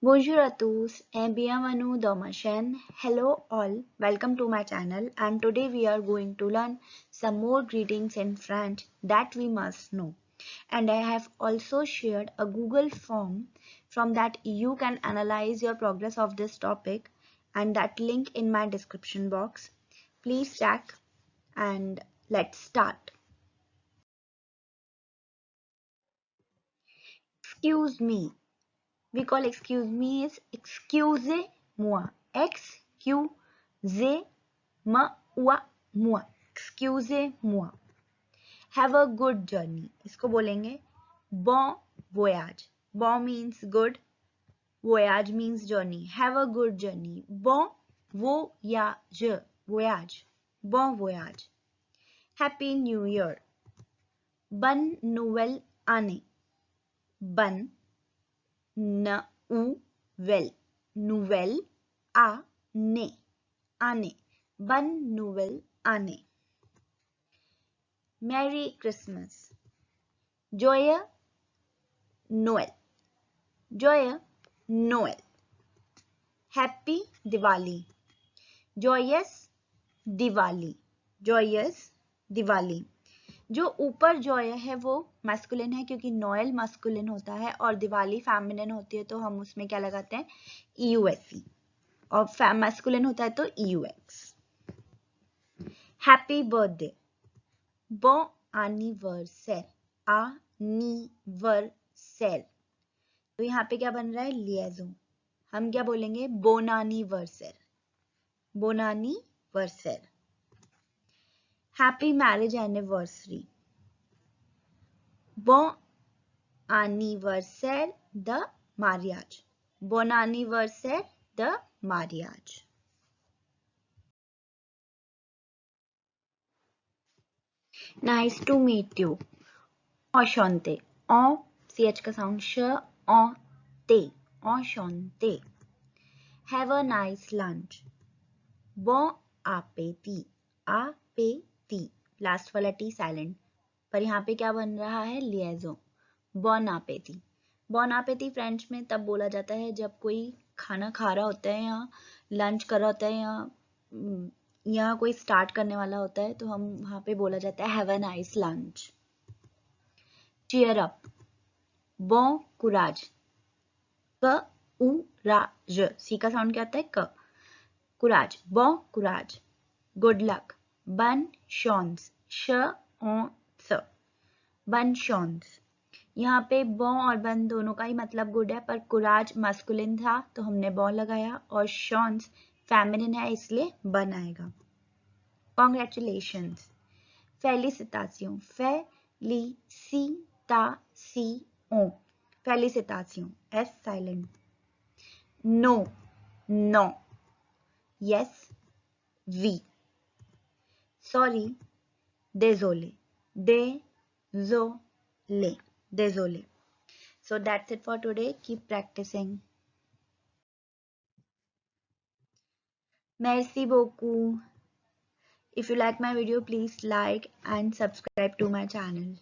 Bonjour à tous and bienvenue dans ma chaîne. Hello all, welcome to my channel and today we are going to learn some more greetings in French that we must know. And I have also shared a Google form from that you can analyze your progress of this topic and that link in my description box. Please check and let's start. Excuse me. We call excuse me is excusez-moi. Excusez-moi. Excusez-moi. Have a good journey. इसको बोलेंगे bon voyage. Bon means good. Voyage means journey. Have a good journey. Bon voyage. Voyage. Bon voyage. Happy New Year. Bonne nouvelle année. Bonne nouvelle. Nouvelle année. Année. Bonne nouvelle année. Merry Christmas. Joyeux Noël. Joyeux Noël. Happy Diwali. Joyous Diwali. Joyous Diwali. जो ऊपर Joy है वो masculine है क्योंकि Noel masculine होता है और Diwali feminine होती है तो हम उसमें क्या लगाते हैं ईयूएसई और मैस्कुलिन होता है तो ईयूएक्स. Happy birthday. bon anniversaire. anniversaire. तो यहाँ पे क्या बन रहा है लिएजो. हम क्या बोलेंगे bon anniversaire. bon anniversaire. Happy marriage anniversary. Bon anniversaire the mariage. Bon anniversaire the mariage. Nice to meet you. Enchanté. En ch का साउंड श en te. Enchanté. Have a nice lunch. Bon appétit. Appétit. Last वाला T silent पर यहाँ पे क्या बन रहा है लिएजो. bon appétit. bon appétit French में तब बोला जाता है जब कोई खाना खा रहा होता है या लंच कर रहा होता है या कोई स्टार्ट करने वाला होता है तो हम वहाँ पे बोला जाता है have a nice lunch. cheer up. bon courage. courage. सी का साउंड क्या आता है क. courage. bon courage. good luck. bonne chance. chance. bonne chance. यहाँ पे बॉ और बन दोनों का ही मतलब गुड है पर कुराज मस्कुलिन था तो हमने बॉ लगाया और शॉन्स फेमिनिन है इसलिए बन आएगा. कॉन्ग्रेचुलेशंस. फेलिसिटासियों. फेलिसिटासियों. फेलिसिटासियों. S silent. No. No. Yes. वी. Sorry. désolé. désolé. Désolé. So that's it for today. Keep practicing. Merci beaucoup. If you like my video, please like and subscribe to my channel.